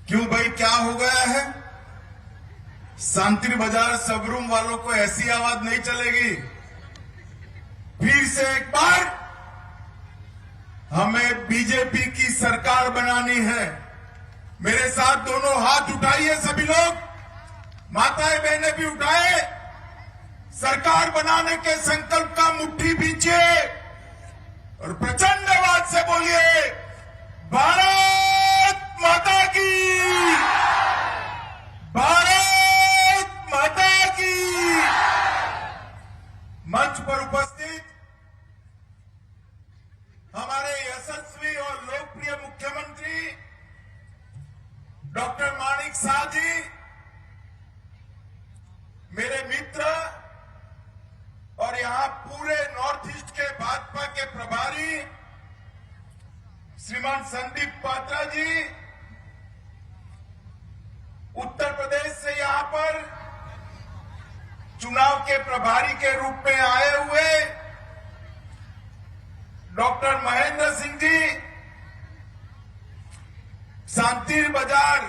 क्यों भाई, क्या हो गया है? शांति बाजार सबरूम वालों को ऐसी आवाज नहीं चलेगी। फिर से एक बार हमें बीजेपी की सरकार बनानी है। मेरे साथ दोनों हाथ उठाइए सभी लोग, माताएं बहनें भी उठाए। सरकार बनाने के संकल्प का मुट्ठी बींचिए और प्रचंड आवाज से बोलिए, भारत माता की, भारत माता की। मंच पर उपस्थित हमारे यशस्वी और लोकप्रिय मुख्यमंत्री डॉक्टर माणिक साह जी, मेरे मित्र और यहां पूरे नॉर्थ ईस्ट के भाजपा के प्रभारी श्रीमान संदीप पात्रा जी, उत्तर प्रदेश से यहां पर चुनाव के प्रभारी के रूप में आए हुए डॉक्टर महेंद्र सिंह जी, शांति बाजार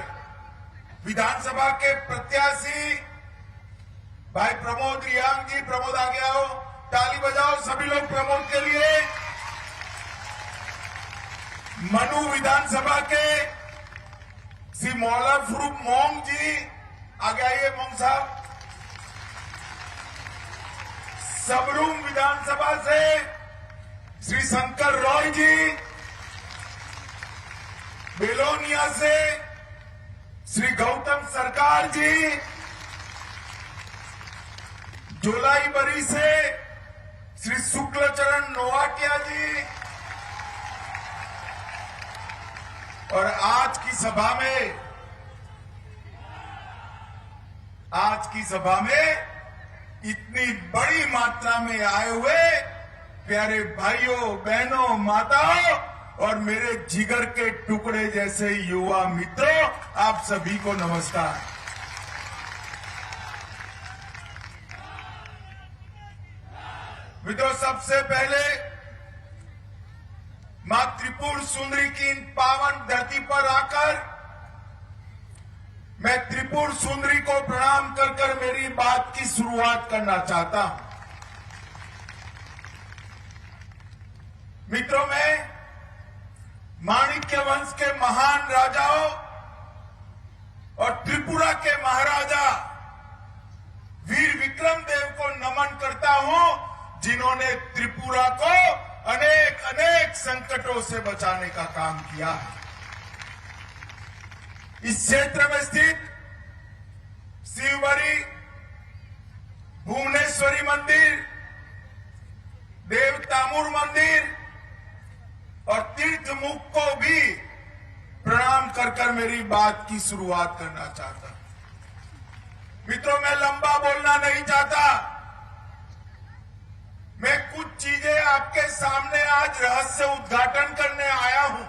विधानसभा के प्रत्याशी भाई प्रमोद रियांग जी, प्रमोद आ गया हो, ताली बजाओ सभी लोग प्रमोद के लिए। मनु विधानसभा के श्री मौला फरूक मोंग जी, आगे आइए मोंग साहब। सबरूम विधानसभा से श्री शंकर रॉय जी, बेलोनिया से श्री गौतम सरकार जी, जोलाईबरी से श्री शुक्लचरण नोवाटिया जी, और आज की सभा में इतनी बड़ी मात्रा में आए हुए प्यारे भाइयों बहनों माताओं और मेरे जिगर के टुकड़े जैसे युवा मित्रों, आप सभी को नमस्कार। मित्रों, सबसे पहले मां त्रिपुर सुंदरी की इन पावन धरती पर आकर मैं त्रिपुर सुंदरी को प्रणाम कर कर मेरी बात की शुरुआत करना चाहता हूं। मित्रों, मैं माणिक्य वंश के महान राजाओं और त्रिपुरा के महाराजा वीर विक्रम देव को नमन करता हूं, जिन्होंने त्रिपुरा को अनेक अनेक संकटों से बचाने का काम किया है। इस क्षेत्र में स्थित शिवबरी, भुवनेश्वरी मंदिर, देवतामुर मंदिर और तीर्थमुख को भी प्रणाम कर कर मेरी बात की शुरुआत करना चाहता हूं। मित्रों, मैं लंबा बोलना नहीं चाहता। मैं कुछ चीजें आपके सामने आज रहस्य उद्घाटन करने आया हूं।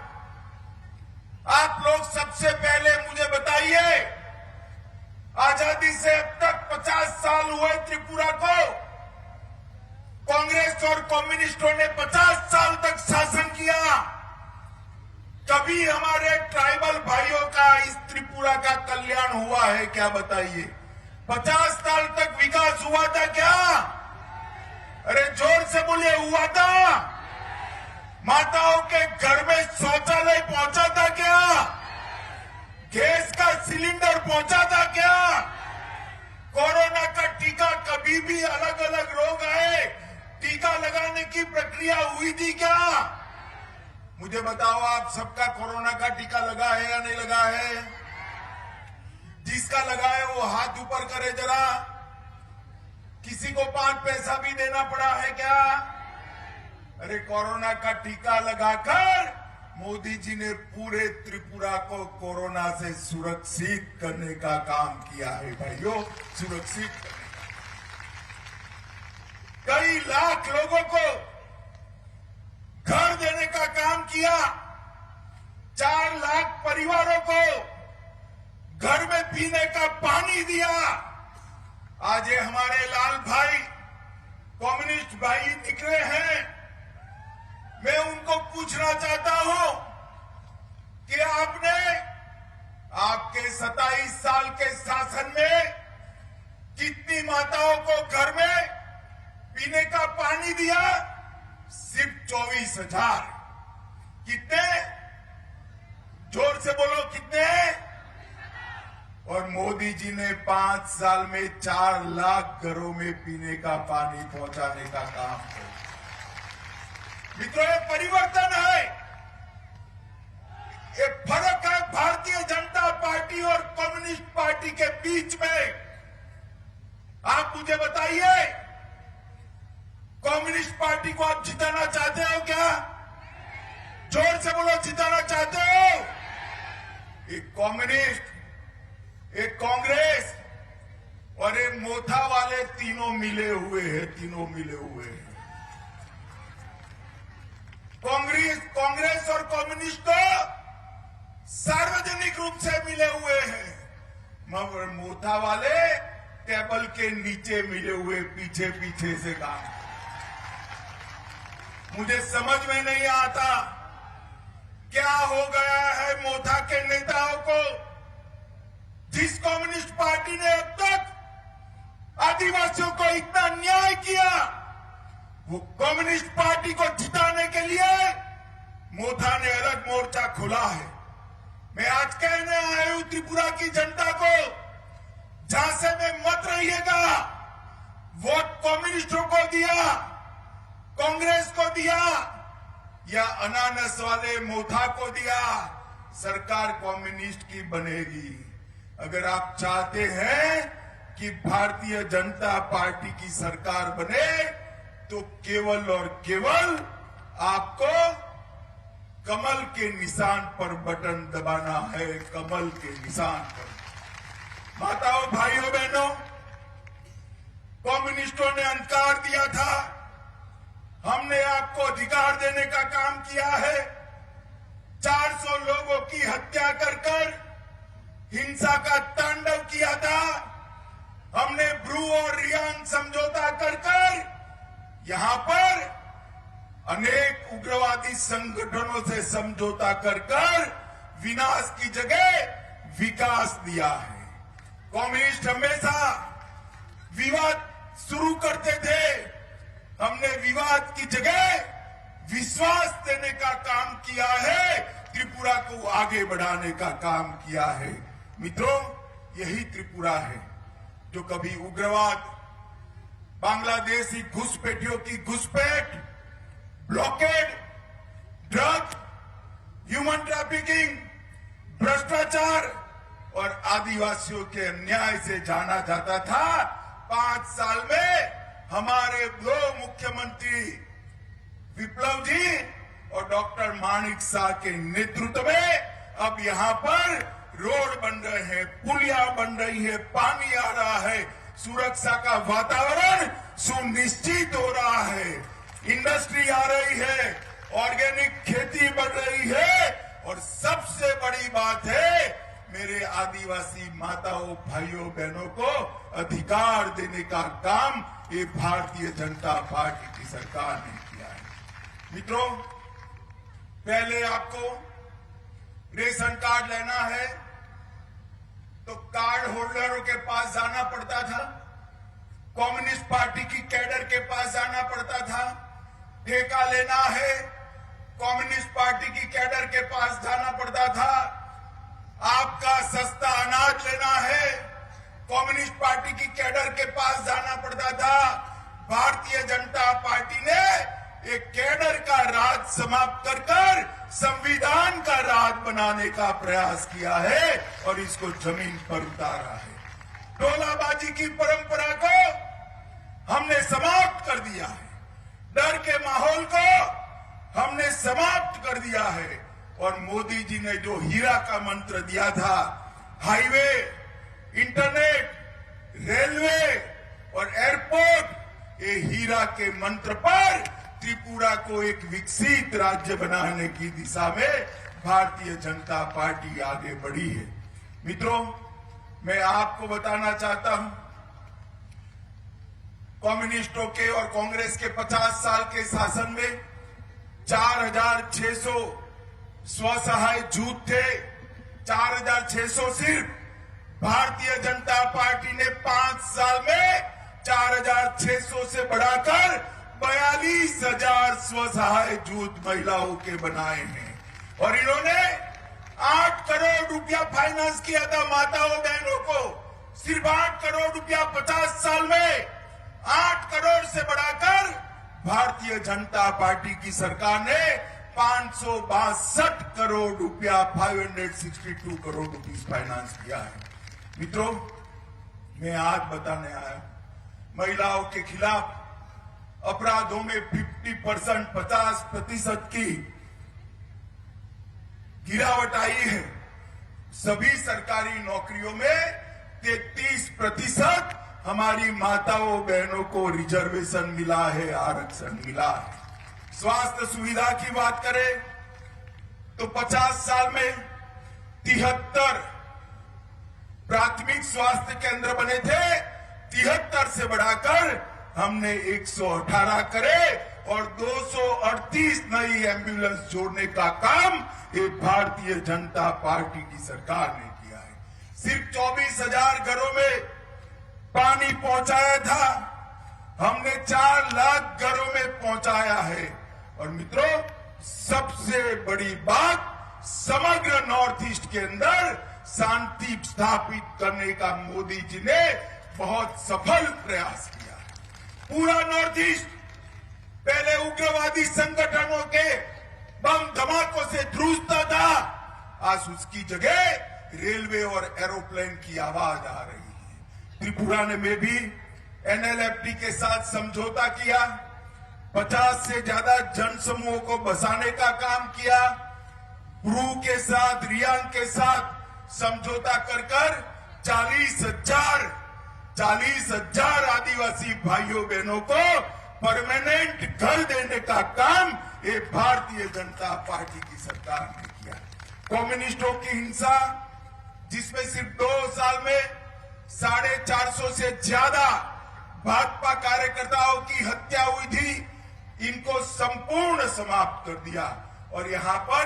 आप लोग सबसे पहले मुझे बताइए, आजादी से अब तक 50 साल हुए त्रिपुरा को। कांग्रेस और कम्युनिस्टों ने 50 साल तक शासन किया। कभी हमारे ट्राइबल भाइयों का इस त्रिपुरा का कल्याण हुआ है क्या? बताइए। 50 साल तक विकास हुआ था क्या? अरे जोर से बोलिए, हुआ था? माताओं के घर में शौचालय पहुंचा था क्या? गैस का सिलेंडर पहुंचा था क्या? कोरोना का टीका, कभी भी अलग अलग रोग आए, टीका लगाने की प्रक्रिया हुई थी क्या? मुझे बताओ, आप सबका कोरोना का टीका लगा है या नहीं लगा है? जिसका लगा है वो हाथ ऊपर करे जरा। किसी को 5 पैसा भी देना पड़ा है क्या? अरे कोरोना का टीका लगाकर मोदी जी ने पूरे त्रिपुरा को कोरोना से सुरक्षित करने का काम किया है भाइयों, सुरक्षित करने का। कई लाख लोगों को घर देने का काम किया। 4 लाख परिवारों को घर में पीने का पानी दिया। आज ये हमारे लाल भाई कम्युनिस्ट भाई निकले हैं। मैं उनको पूछना चाहता हूं कि आपने आप पानी दिया सिर्फ 24,000। कितने? जोर से बोलो कितने? और मोदी जी ने 5 साल में 4 लाख घरों में पीने का पानी पहुंचाने का काम किया। मित्रों, ये परिवर्तन है, ये फर्क है भारतीय जनता पार्टी और कम्युनिस्ट पार्टी के बीच में। आप मुझे बताइए, कम्युनिस्ट पार्टी को आप जिताना चाहते हो क्या? जोर से बोलो, जिताना चाहते हो? एक कम्युनिस्ट, एक कांग्रेस और एक मोथा वाले तीनों मिले हुए हैं, तीनों मिले हुए हैं। कांग्रेस और कम्युनिस्ट तो सार्वजनिक रूप से मिले हुए हैं, मगर मोथा वाले टेबल के नीचे मिले हुए, पीछे पीछे से काम। मुझे समझ में नहीं आता क्या हो गया है मोथा के नेताओं को। जिस कम्युनिस्ट पार्टी ने अब तक आदिवासियों को इतना न्याय किया, वो कम्युनिस्ट पार्टी को जिताने के लिए मोथा ने अलग मोर्चा खोला है। मैं आज कहने आया हूं त्रिपुरा की जनता को, झांसे में मत रहिएगा। वोट कम्युनिस्टों को दिया, कांग्रेस को दिया या अनानस वाले मोथा को दिया, सरकार कम्युनिस्ट की बनेगी। अगर आप चाहते हैं कि भारतीय जनता पार्टी की सरकार बने, तो केवल और केवल आपको कमल के निशान पर बटन दबाना है, कमल के निशान पर। माताओं, भाइयों, बहनों, कम्युनिस्टों ने अंकार दिया था, हमने आपको अधिकार देने का काम किया है। 400 लोगों की हत्या कर हिंसा का तांडव किया था। हमने ब्रू और रियांग समझौता कर यहां पर अनेक उग्रवादी संगठनों से समझौता कर विनाश की जगह विकास दिया है। कम्युनिस्ट हमेशा विवाद शुरू करते थे, हमने विवाद की जगह विश्वास देने का काम किया है, त्रिपुरा को आगे बढ़ाने का काम किया है। मित्रों, यही त्रिपुरा है जो कभी उग्रवाद, बांग्लादेशी घुसपैठियों की घुसपैठ, ब्लॉकेड, ड्रग, ह्यूमन ट्रैफिकिंग, भ्रष्टाचार और आदिवासियों के अन्याय से जाना जाता था। 5 साल में हमारे 2 मुख्यमंत्री विप्लव जी और डॉक्टर माणिक शाह के नेतृत्व में अब यहां पर रोड बन रहे हैं, पुलिया बन रही है, पानी आ रहा है, सुरक्षा का वातावरण सुनिश्चित हो रहा है, इंडस्ट्री आ रही है, ऑर्गेनिक खेती बढ़ रही है और सबसे बड़ी बात है, मेरे आदिवासी माताओं, भाइयों, बहनों को अधिकार देने का काम ये भारतीय जनता पार्टी की सरकार ने किया है। मित्रों, पहले आपको रेशन कार्ड लेना है तो कार्ड होल्डरों के पास जाना पड़ता था, कम्युनिस्ट पार्टी की कैडर के पास जाना पड़ता था। ठेका लेना है, कम्युनिस्ट पार्टी की कैडर के पास जाना पड़ता था। आपका सस्ता अनाज लेना है, कम्युनिस्ट पार्टी की कैडर के पास जाना पड़ता था। भारतीय जनता पार्टी ने एक कैडर का राज समाप्त कर संविधान का राज बनाने का प्रयास किया है और इसको जमीन पर उतारा है। टोलाबाजी की परंपरा को हमने समाप्त कर दिया है, डर के माहौल को हमने समाप्त कर दिया है और मोदी जी ने जो हीरा का मंत्र दिया था, हाईवे, इंटरनेट, रेलवे और एयरपोर्ट, ये हीरा के मंत्र पर त्रिपुरा को एक विकसित राज्य बनाने की दिशा में भारतीय जनता पार्टी आगे बढ़ी है। मित्रों, मैं आपको बताना चाहता हूं, कम्युनिस्टों के और कांग्रेस के 50 साल के शासन में 4,600 स्वसहाय जूथ थे। 4,600 सिर्फ भारतीय जनता पार्टी ने 5 साल में 4,600 से बढ़ाकर 42,000 स्वसहाय जूथ महिलाओं के बनाए हैं और इन्होंने 8 करोड़ रुपया फाइनेंस किया था माताओं बहनों को। सिर्फ 8 करोड़ रुपया 50 साल में 8 करोड़ से बढ़ाकर भारतीय जनता पार्टी की सरकार ने 562 करोड़ रुपया 562 करोड़ रुपीस फाइनेंस किया है। मित्रों, मैं आज बताने आया महिलाओं के खिलाफ अपराधों में 50% की गिरावट आई है। सभी सरकारी नौकरियों में 33% हमारी माताओं बहनों को रिजर्वेशन मिला है, आरक्षण मिला है। स्वास्थ्य सुविधा की बात करें तो 50 साल में 73 प्राथमिक स्वास्थ्य केंद्र बने थे, 73 से बढ़ाकर हमने 118 करे और 238 नई एम्बुलेंस जोड़ने का काम ये भारतीय जनता पार्टी की सरकार ने किया है। सिर्फ 24,000 घरों में पानी पहुंचाया था, हमने 4 लाख घरों में पहुंचाया है। और मित्रों, सबसे बड़ी बात, समग्र नॉर्थ ईस्ट के अंदर शांति स्थापित करने का मोदी जी ने बहुत सफल प्रयास किया। पूरा नॉर्थ ईस्ट पहले उग्रवादी संगठनों के बम धमाकों से ध्रुजता था, आज उसकी जगह रेलवे और एरोप्लेन की आवाज आ रही है। त्रिपुरा ने में भी एनएलएफटी के साथ समझौता किया, 50 से ज्यादा जनसमूह को बसाने का काम किया। ब्रू के साथ, रियांग के साथ समझौता कर 40,000 आदिवासी भाइयों बहनों को परमानेंट घर देने का काम ये भारतीय जनता पार्टी की सरकार ने किया। कम्युनिस्टों की हिंसा, जिसमें सिर्फ 2 साल में 450 से ज्यादा भाजपा कार्यकर्ताओं की हत्या हुई थी, इनको संपूर्ण समाप्त कर दिया। और यहां पर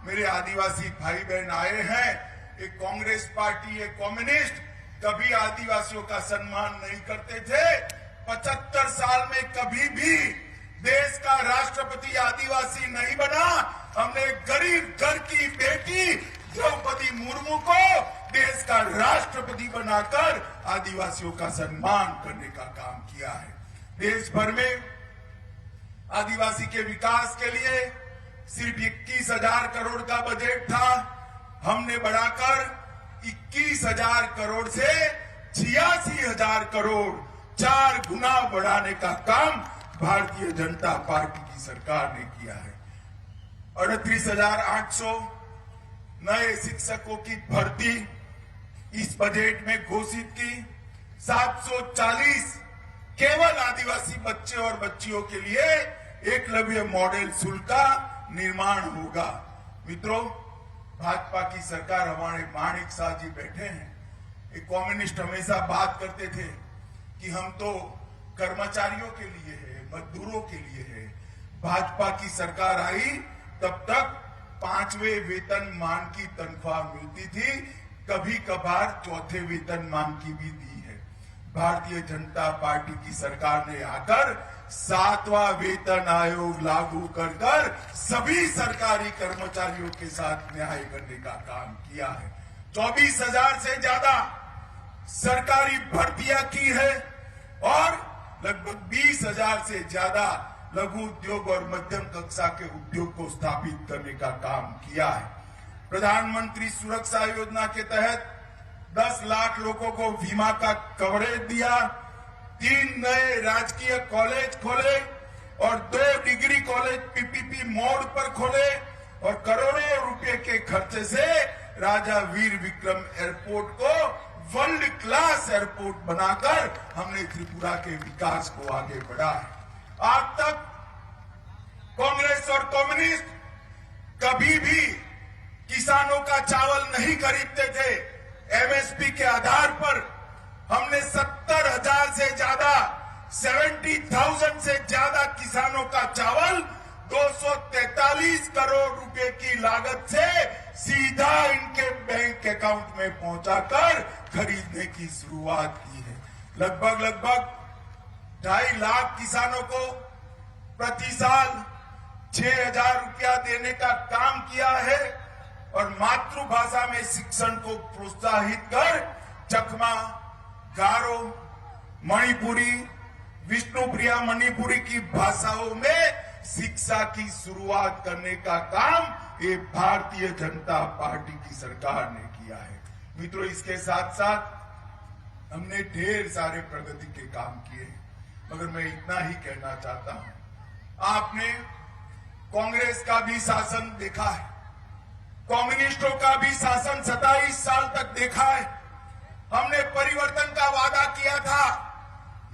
मेरे आदिवासी भाई बहन आए हैं, एक कांग्रेस पार्टी, एक कम्युनिस्ट कभी आदिवासियों का सम्मान नहीं करते थे। 75 साल में कभी भी देश का राष्ट्रपति आदिवासी नहीं बना। हमने गरीब घर की बेटी द्रौपदी मुर्मू को देश का राष्ट्रपति बनाकर आदिवासियों का सम्मान करने का काम किया है। देश भर में आदिवासी के विकास के लिए सिर्फ 21,000 करोड़ का बजट था, हमने बढ़ाकर 21,000 करोड़ से 86,000 करोड़, 4 गुना बढ़ाने का काम भारतीय जनता पार्टी की सरकार ने किया है। 38,800 नए शिक्षकों की भर्ती इस बजट में घोषित की। 740 केवल आदिवासी बच्चे और बच्चियों के लिए एकलव्य मॉडल स्कूल का निर्माण होगा। मित्रों, भाजपा की सरकार, हमारे माणिक शाह जी बैठे हैं, एक कम्युनिस्ट हमेशा बात करते थे कि हम तो कर्मचारियों के लिए है, मजदूरों के लिए है। भाजपा की सरकार आई तब तक 5वें वेतनमान की तनख्वाह मिलती थी, कभी कभार 4थे वेतनमान की भी दी है। भारतीय जनता पार्टी की सरकार ने आकर 7वां वेतन आयोग लागू कर सभी सरकारी कर्मचारियों के साथ न्याय करने का काम किया है। 24,000 से ज्यादा सरकारी भर्तियां की है और लगभग 20,000 से ज्यादा लघु उद्योग और मध्यम कक्षा के उद्योग को स्थापित करने का काम किया है। प्रधानमंत्री सुरक्षा योजना के तहत 10 लाख लोगों को बीमा का कवरेज दिया, 3 नए राजकीय कॉलेज खोले और 2 डिग्री कॉलेज पीपीपी मोड पर खोले और करोड़ों रुपए के खर्चे से राजा वीर विक्रम एयरपोर्ट को वर्ल्ड क्लास एयरपोर्ट बनाकर हमने त्रिपुरा के विकास को आगे बढ़ाया। आज तक कांग्रेस और कम्युनिस्ट कभी भी किसानों का चावल नहीं खरीदते थे। एमएसपी के आधार पर हमने 70,000 से ज्यादा, 70,000 से ज्यादा किसानों का चावल 243 करोड़ रुपए की लागत से सीधा इनके बैंक अकाउंट में पहुंचाकर खरीदने की शुरुआत की है। लगभग 2.5 लाख किसानों को प्रति साल 6,000 रुपया देने का काम किया है और मातृभाषा में शिक्षण को प्रोत्साहित कर चकमा, गारो, मणिपुरी, विष्णुप्रिया मणिपुरी की भाषाओं में शिक्षा की शुरुआत करने का काम ये भारतीय जनता पार्टी की सरकार ने किया है। मित्रों, इसके साथ साथ हमने ढेर सारे प्रगति के काम किए, मगर मैं इतना ही कहना चाहता हूं, आपने कांग्रेस का भी शासन देखा है, कम्युनिस्टों का भी शासन 27 साल तक देखा है। हमने परिवर्तन का वादा किया था,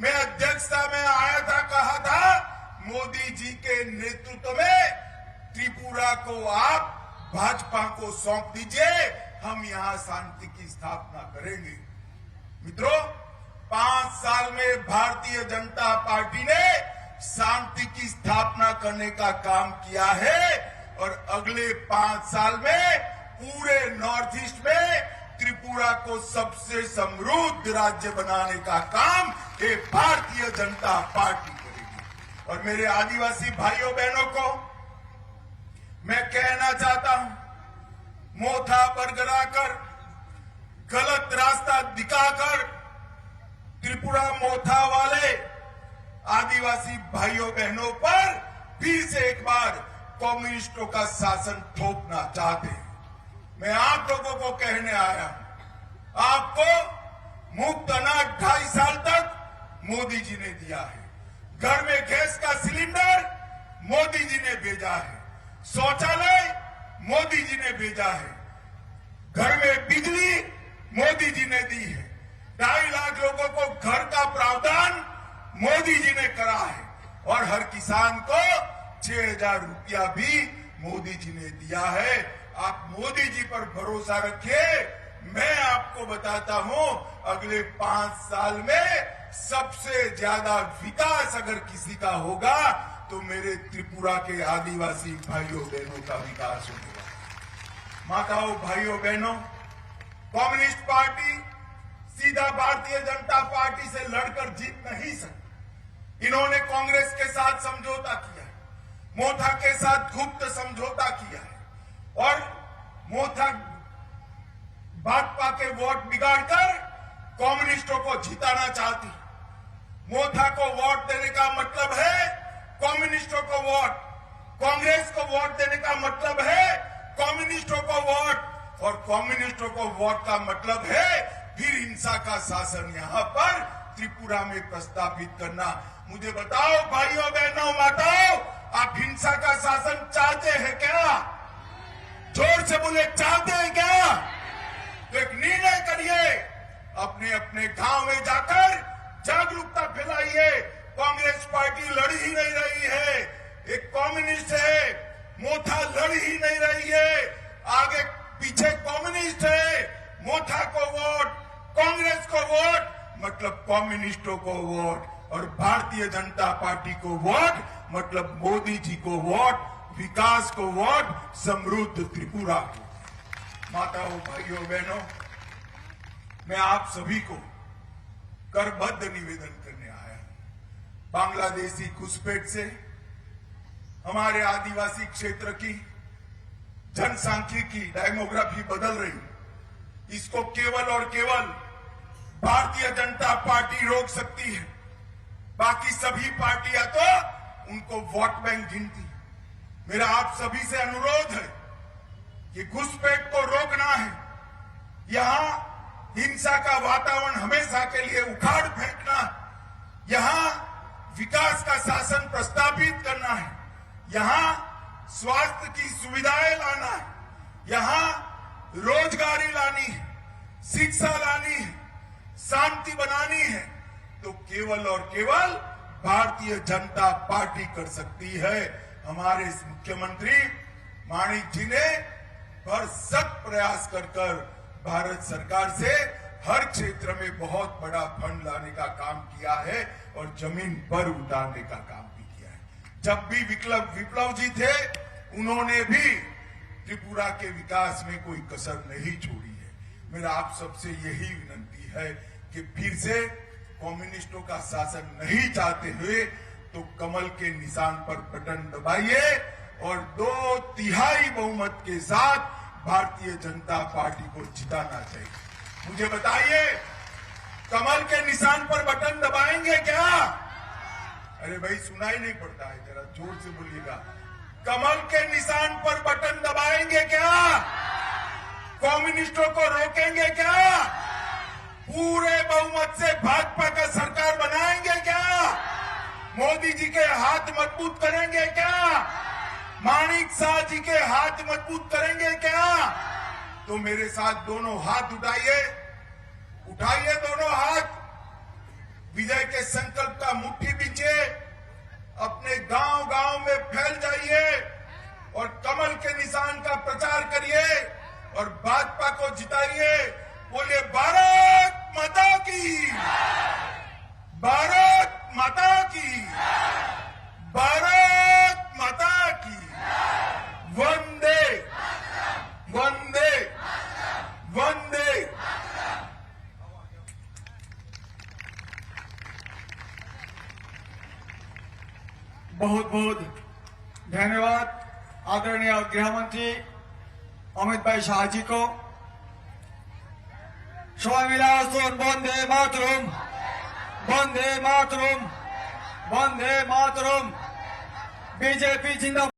मैं अध्यक्षता में आया था, कहा था मोदी जी के नेतृत्व में त्रिपुरा को आप भाजपा को सौंप दीजिए, हम यहां शांति की स्थापना करेंगे। मित्रों, 5 साल में भारतीय जनता पार्टी ने शांति की स्थापना करने का काम किया है और अगले 5 साल में पूरे नॉर्थ ईस्ट में त्रिपुरा को सबसे समृद्ध राज्य बनाने का काम ये भारतीय जनता पार्टी करेगी। और मेरे आदिवासी भाइयों बहनों को मैं कहना चाहता हूं, मोथा बरगराकर, गलत रास्ता दिखाकर त्रिपुरा मोथा वाले आदिवासी भाइयों बहनों पर फिर से एक बार कम्युनिस्टों का शासन थोपना चाहते हैं। मैं आप लोगों को कहने आया हूं, आपको मुफ्त अनाज 2.5 साल तक मोदी जी ने दिया है, घर में गैस का सिलेंडर मोदी जी ने भेजा है, शौचालय मोदी जी ने भेजा है, घर में बिजली मोदी जी ने दी है, 2.5 लाख लोगों को घर का प्रावधान मोदी जी ने करा है और हर किसान को 6,000 रुपया भी मोदी जी ने दिया है। आप मोदी जी पर भरोसा रखिए, मैं आपको बताता हूं अगले 5 साल में सबसे ज्यादा विकास अगर किसी का होगा तो मेरे त्रिपुरा के आदिवासी भाइयों बहनों का विकास होगा। माताओं, भाइयों बहनों, कम्युनिस्ट पार्टी सीधा भारतीय जनता पार्टी से लड़कर जीत नहीं सकती। इन्होंने कांग्रेस के साथ समझौता किया है, मोथा के साथ गुप्त समझौता किया है और मोथा भाजपा के वोट बिगाड़कर कम्युनिस्टों को जिताना चाहती। मोथा को वोट देने का मतलब है कम्युनिस्टों को वोट, कांग्रेस को वोट देने का मतलब है कम्युनिस्टों को वोट और कम्युनिस्टों को वोट का मतलब है फिर हिंसा का शासन यहां पर त्रिपुरा में प्रस्तावित करना। मुझे बताओ भाइयों बहनों माताओं, आप हिंसा का शासन चाहते हैं क्या? जोर से बोले, चाहते हैं क्या? तो एक निर्णय करिए, अपने अपने गांव में जाकर जागरूकता फैलाइए। कांग्रेस पार्टी लड़ ही नहीं रही है, एक कम्युनिस्ट है, मोथा लड़ ही नहीं रही है, आगे पीछे कम्युनिस्ट है, मोथा को वोट, कांग्रेस को वोट मतलब कम्युनिस्टों को वोट और भारतीय जनता पार्टी को वोट मतलब मोदी जी को वोट, विकास को वोट, समृद्ध त्रिपुरा को। माताओं, भाइयों बहनों, मैं आप सभी को करबद्ध निवेदन करने आया हूं। बांग्लादेशी घुसपैठ से हमारे आदिवासी क्षेत्र की जनसांख्यिकी डेमोग्राफी बदल रही, इसको केवल और केवल भारतीय जनता पार्टी रोक सकती है। बाकी सभी पार्टियां तो उनको वोट बैंक गिनती। मेरा आप सभी से अनुरोध है कि घुसपैठ को रोकना है, यहां हिंसा का वातावरण हमेशा के लिए उखाड़ फेंकना है, यहां विकास का शासन प्रस्तावित करना है, यहां स्वास्थ्य की सुविधाएं लाना है, यहां रोजगारी लानी है, शिक्षा लानी है, शांति बनानी है, तो केवल और केवल भारतीय जनता पार्टी कर सकती है। हमारे मुख्यमंत्री माणिक जी ने भरसक प्रयास कर भारत सरकार से हर क्षेत्र में बहुत बड़ा फंड लाने का काम किया है और जमीन पर उतारने का काम भी किया है। जब भी विप्लव जी थे, उन्होंने भी त्रिपुरा के विकास में कोई कसर नहीं छोड़ी है। मेरा आप सबसे यही विनती है कि फिर से कम्युनिस्टों का शासन नहीं चाहते हुए तो कमल के निशान पर बटन दबाइए और 2/3 बहुमत के साथ भारतीय जनता पार्टी को जिताना चाहिए। मुझे बताइए, कमल के निशान पर बटन दबाएंगे क्या? अरे भाई सुनाई नहीं पड़ता है, जरा जोर से बोलिएगा। कमल के निशान पर बटन दबाएंगे क्या? कम्युनिस्टों को रोकेंगे क्या? पूरे बहुमत से भाजपा का सरकार बनाएंगे क्या? मोदी जी के हाथ मजबूत करेंगे क्या? माणिक शाह जी के हाथ मजबूत करेंगे क्या? तो मेरे साथ दोनों हाथ उठाइए, उठाइए दोनों हाथ, विजय के संकल्प का मुट्ठी बींचिए, अपने गांव-गांव में फैल जाइए और कमल के निशान का प्रचार करिए और भाजपा को जिताइए। बोलिए भारत माता की, भारत माता की, भारत माता की, वंदे वंदे वंदे। बहुत बहुत धन्यवाद आदरणीय गृह मंत्री अमित भाई शाह जी को। सबाई मिला सुन वंदे मातरम, वंदे मातरम, वंदे मातरम। बीजेपी जिंदाबाद।